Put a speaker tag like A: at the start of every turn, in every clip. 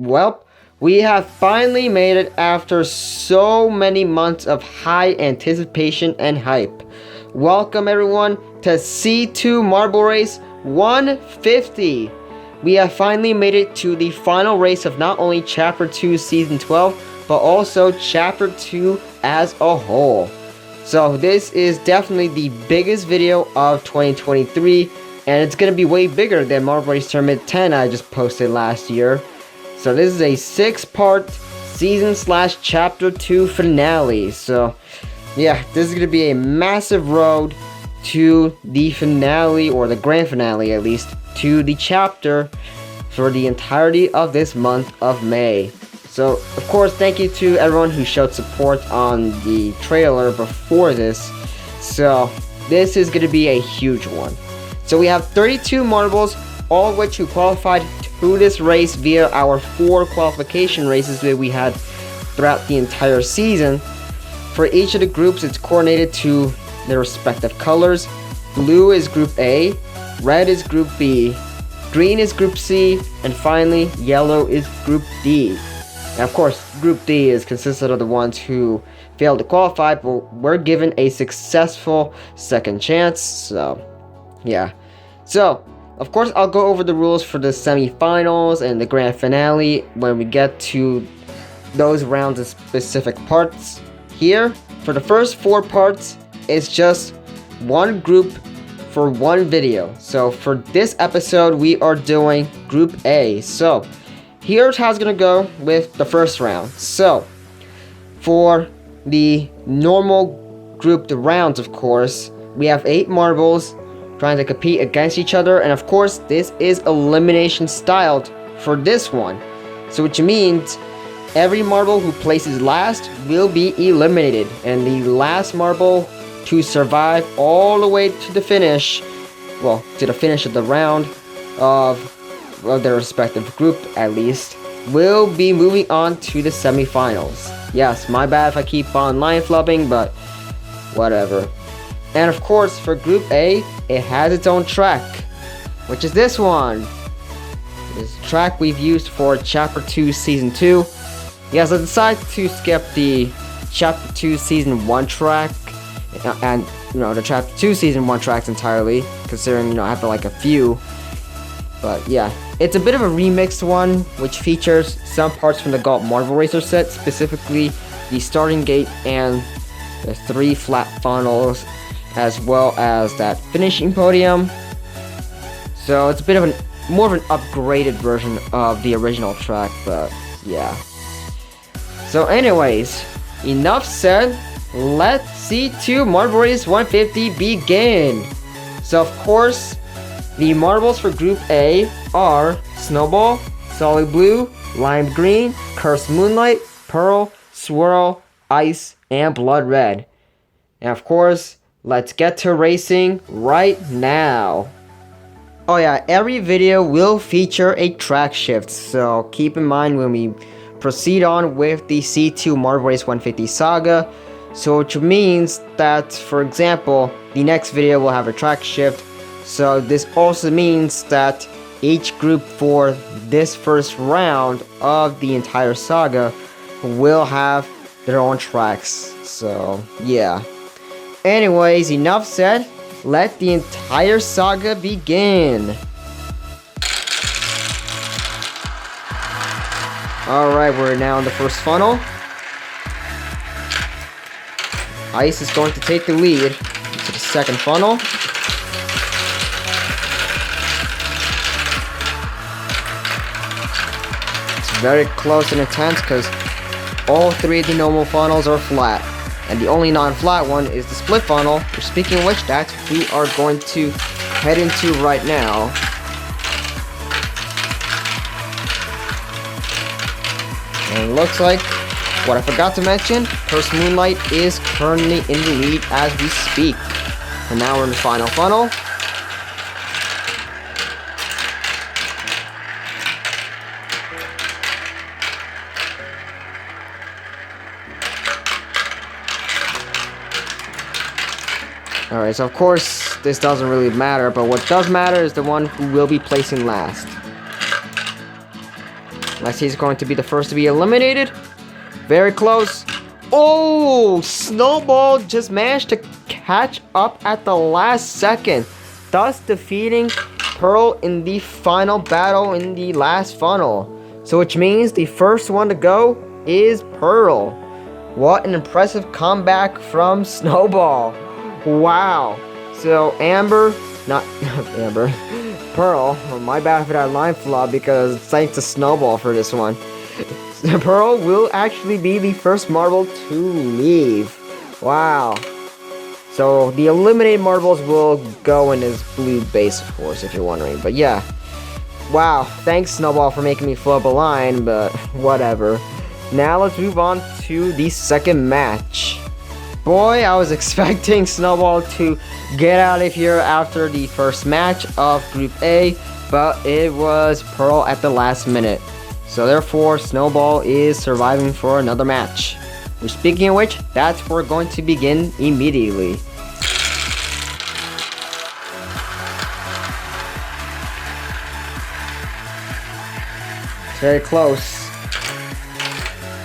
A: Well, we have finally made it after so many months of high anticipation and hype. Welcome everyone to C2 Marble Race 150. We have finally made it to the final race of not only Chapter 2 Season 12, but also Chapter 2 as a whole. So this is definitely the biggest video of 2023, and it's going to be way bigger than Marble Race Tournament 10 I just posted last year. So this is a 6-part season/chapter 2 finale. So yeah, this is going to be a massive road to the finale, or the grand finale at least, to the chapter for the entirety of this month of May. So of course, thank you to everyone who showed support on the trailer before this. So this is going to be a huge one. So we have 32 marbles, all of which who qualified to this race via our 4 qualification races that we had throughout the entire season. For each of the groups, it's coordinated to their respective colors. Blue is Group A, red is Group B, green is Group C, and finally, yellow is Group D. Now, of course, Group D is consisted of the ones who failed to qualify, but were given a successful second chance. So, yeah. So, of course, I'll go over the rules for the semi-finals and the grand finale when we get to those rounds of specific parts. Here, for the first 4 parts, it's just one group for one video. So for this episode, we are doing Group A. So here's how it's gonna go with the first round. So for the normal grouped rounds, of course, we have 8 marbles trying to compete against each other, and of course this is elimination styled for this one, so which means every marble who places last will be eliminated, and the last marble to survive all the way to the finish, well, to the finish of the round of their respective group at least, will be moving on to the semi-finals. Yes, my bad if I keep on line flubbing, but whatever. And of course, for Group A, it has its own track, which is this one. This track we've used for Chapter 2 Season 2. Yes, I decided to skip the Chapter 2 Season 1 track, and, the Chapter 2 Season 1 tracks entirely, considering, I have like a few. But yeah, it's a bit of a remixed one, which features some parts from the Galt Marble Racer set, specifically the starting gate and the 3 flat funnels, as well as that finishing podium. So it's a bit of more of an upgraded version of the original track, but yeah. So anyways, enough said, let's C2 Marble Race 150 begin. So of course, the marbles for Group A are Snowball, Solid Blue, Lime Green, Cursed Moonlight, Pearl, Swirl, Ice, and Blood Red. And of course, let's get to racing right now. Oh yeah, every video will feature a track shift, so keep in mind when we proceed on with the C2 Marble Race 150 saga. So which means that, for example, the next video will have a track shift. So this also means that each group for this first round of the entire saga will have their own tracks. So yeah. Anyways, enough said, let the entire saga begin. Alright, we're now in the first funnel. Ice is going to take the lead into the second funnel. It's very close and intense because all 3 of the normal funnels are flat. And the only non-flat one is the split funnel, which, speaking of which, that we are going to head into right now. And it looks like, what I forgot to mention, Cursed Moonlight is currently in the lead as we speak. And now we're in the final funnel. Alright, so of course, this doesn't really matter, but what does matter is the one who will be placing last. unless he's going to be the first to be eliminated. Very close. Oh, Snowball just managed to catch up at the last second, thus defeating Pearl in the final battle in the last funnel. So which means the first one to go is Pearl. What an impressive comeback from Snowball. Wow. So Pearl, oh, my bad for that line flub because thanks to Snowball for this one. Pearl will actually be the first marble to leave. Wow. So the eliminated marbles will go in his blue base, of course, if you're wondering. But yeah. Wow. Thanks, Snowball, for making me flub a line, but whatever. Now let's move on to the second match. Boy, I was expecting Snowball to get out of here after the first match of Group A, but it was Pearl at the last minute. So therefore, Snowball is surviving for another match. And speaking of which, that's where we're going to begin immediately. Very close.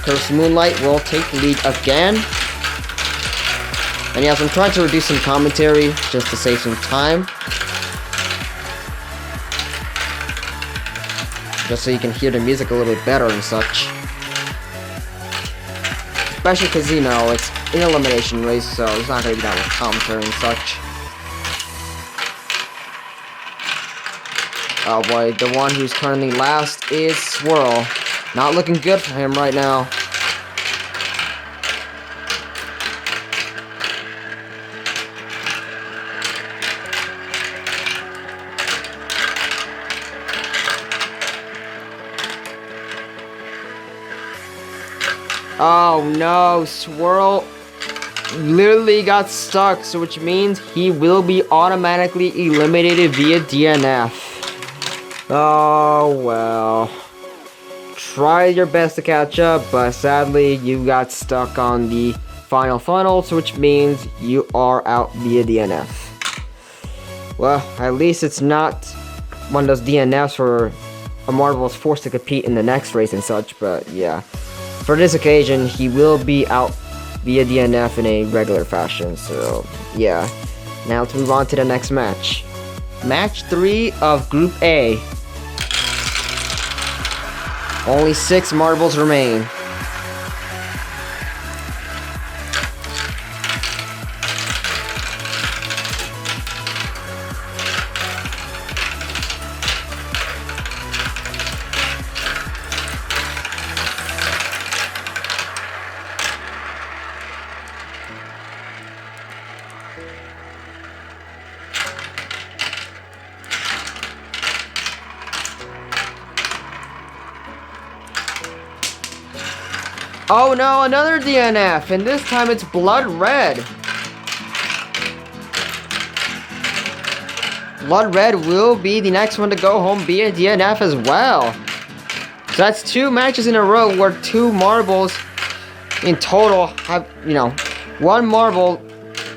A: Curse Moonlight will take the lead again. And yes, I'm trying to reduce some commentary just to save some time. Just so you can hear the music a little bit better and such. Especially because, you know, it's an elimination race, so it's not going to be that much commentary and such. Oh boy, the one who's currently last is Swirl. Not looking good for him right now. Oh no, Swirl literally got stuck, so which means he will be automatically eliminated via DNF. Oh well. Try your best to catch up, but sadly you got stuck on the final funnel, so which means you are out via DNF. Well, at least it's not one of those DNFs where a marble is forced to compete in the next race and such, but yeah. For this occasion, he will be out via DNF in a regular fashion, so yeah. Now let's move on to the next match. Match 3 of Group A. Only 6 marbles remain. Oh no, another DNF, and this time it's Blood Red. Blood Red will be the next one to go home via DNF as well. So that's 2 matches in a row where 2 marbles in total have, you know, 1 marble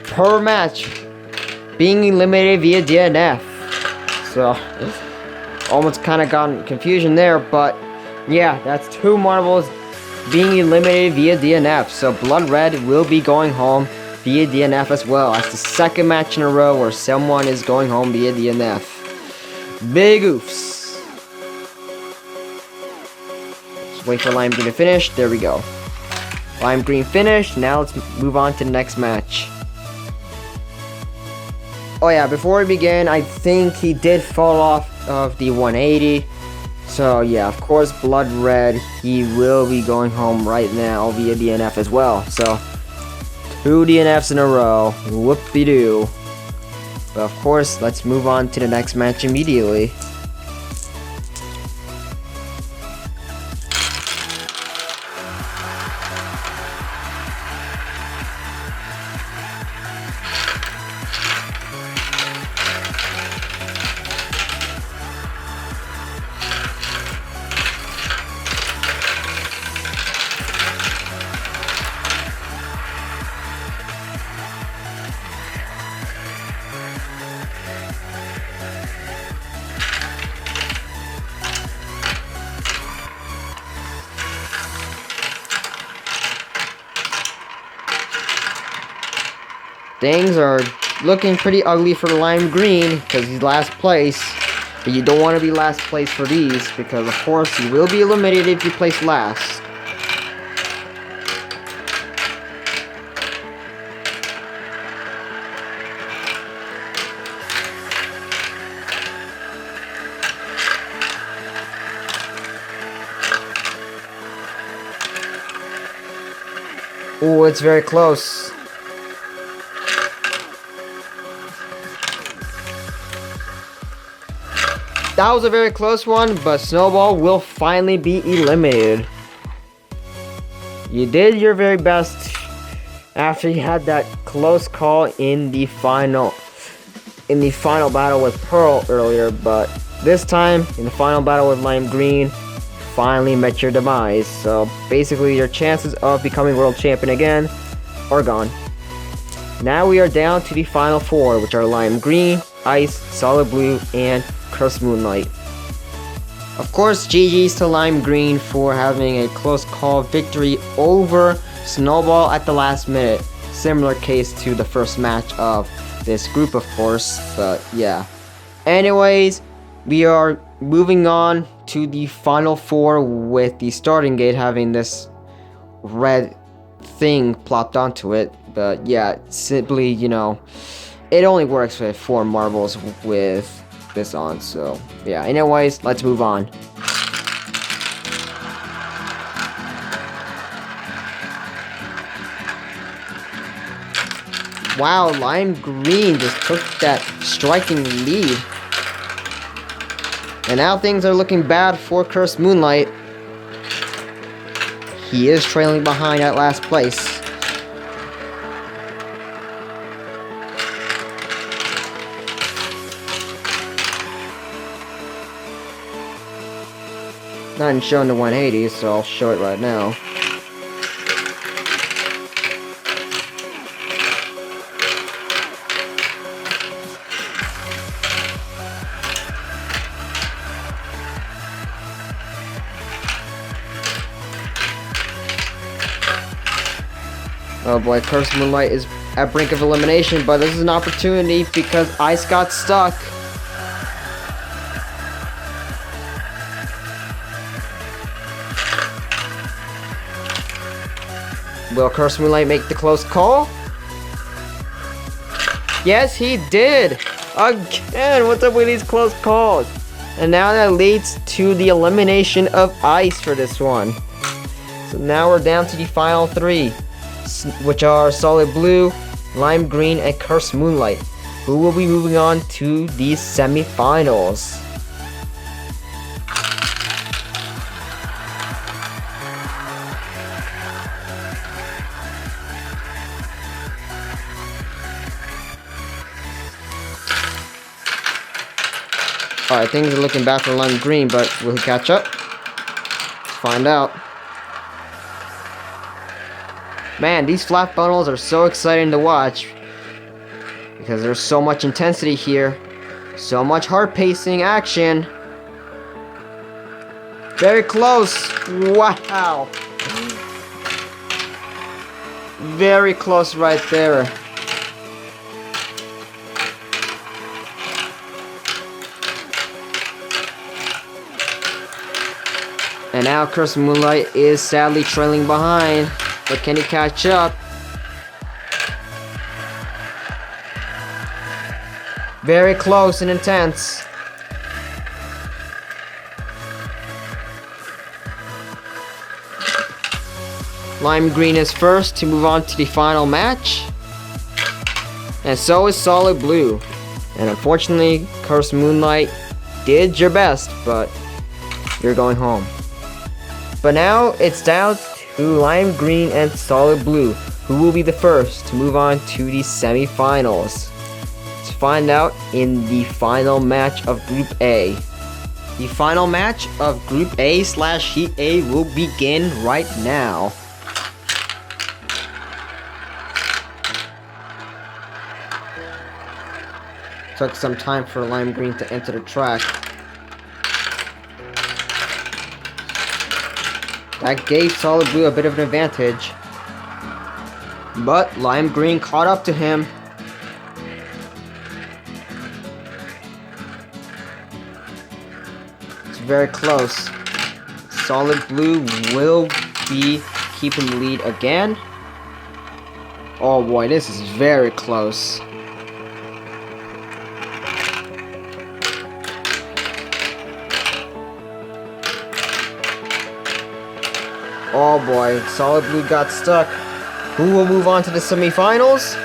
A: per match being eliminated via DNF. So, almost kind of got confusion there, but yeah, that's 2 marbles being eliminated via DNF. So Blood Red will be going home via DNF as well. That's the second match in a row where someone is going home via DNF. Big oofs. Just wait for Lime Green to finish. There we go. Lime Green finished. Now let's move on to the next match. Oh yeah, before we begin, I think he did fall off of the 180. So yeah, of course, Blood Red, he will be going home right now via DNF as well. So, 2 DNFs in a row, whoop-de-doo. But of course, let's move on to the next match immediately. Things are looking pretty ugly for lime green because he's last place. But you don't want to be last place for these because of course you will be eliminated if you place last. Oh, it's very close. That was a very close one, but Snowball will finally be eliminated. You did your very best after you had that close call in the final battle with Pearl earlier, but this time in the final battle with Lime Green, finally met your demise. So basically your chances of becoming world champion again are gone. Now we are down to the final four, which are Lime Green, Ice, Solid Blue, and Cursed Moonlight. Of course, GG's to Lime Green for having a close call victory over Snowball at the last minute. Similar case to the first match of this group, of course, but yeah. Anyways, we are moving on to the final four with the starting gate having this red thing plopped onto it. But yeah, simply, you know, it only works with 4 marbles with this on. So yeah, anyways, let's move on. Wow, Lime Green just took that striking lead. And now things are looking bad for Cursed Moonlight. He is trailing behind at last place. Not showing the 180, so I'll show it right now. Oh boy, Cursed Moonlight is at brink of elimination, but this is an opportunity because Ice got stuck. Will Cursed Moonlight make the close call? Yes, he did! Again, what's up with these close calls? And now that leads to the elimination of Ice for this one. So now we're down to the final 3, which are Solid Blue, Lime Green, and Cursed Moonlight, who will be moving on to the semi-finals. Alright, things are looking bad for Lime Green, but will he catch up? Let's find out. Man, these flat funnels are so exciting to watch because there's so much intensity here, so much hard pacing action. Very close. Wow. Very close right there. And now Cursed Moonlight is sadly trailing behind. But can he catch up? Very close and intense. Lime Green is first to move on to the final match. And so is Solid Blue. And unfortunately, Cursed Moonlight did your best, but you're going home. But now it's down to Lime Green and Solid Blue, who will be the first to move on to the semi-finals. Let's find out in the final match of Group A. The final match of Group A/Heat A will begin right now. Took some time for Lime Green to enter the track. That gave Solid Blue a bit of an advantage. But Lime Green caught up to him very close. Solid Blue will be keeping the lead again. Oh boy, this is very close. Oh boy, Solid Blue got stuck. Who will move on to the semifinals?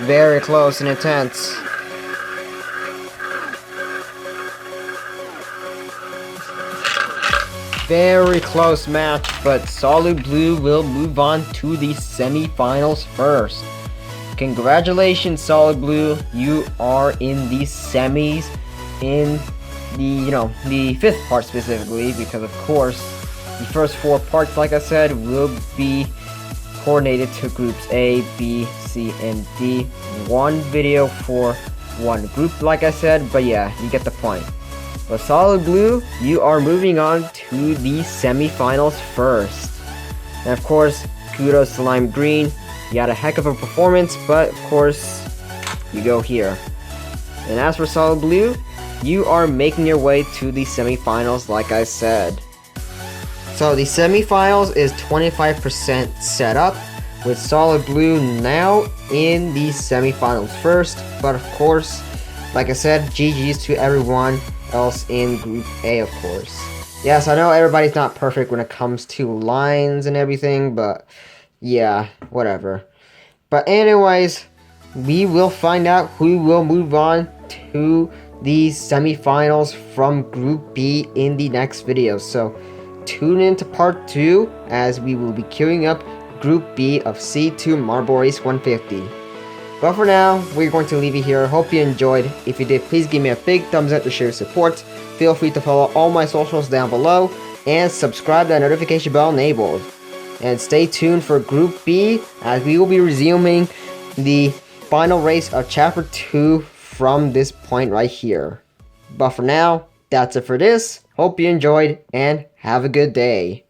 A: Very close and intense. Very close match, but Solid Blue will move on to the semifinals first. Congratulations, Solid Blue. You are in the semis in the fifth part specifically, because of course the first four parts, like I said, will be coordinated to groups A, B, C, and D. One video for one group, like I said, but yeah, you get the point. But Solid Blue, you are moving on to the semifinals first. And of course, kudos to Lime Green. You had a heck of a performance, but of course, you go here. And as for Solid Blue, you are making your way to the semifinals, like I said. So the semifinals is 25% set up, with Solid Blue now in the semifinals first. But of course, like I said, GG's to everyone else in Group A, of course. Yes, I know everybody's not perfect when it comes to lines and everything, but yeah, whatever. But anyways, we will find out who will move on to the semifinals from Group B in the next video. So tune in to part 2 as we will be queuing up Group B of C2 Marble Race 150. But for now, we're going to leave it here. Hope you enjoyed. If you did, please give me a big thumbs up to show your support. Feel free to follow all my socials down below and subscribe to the notification bell enabled. And stay tuned for Group B as we will be resuming the final race of Chapter 2 from this point right here. But for now, that's it for this. Hope you enjoyed and have a good day.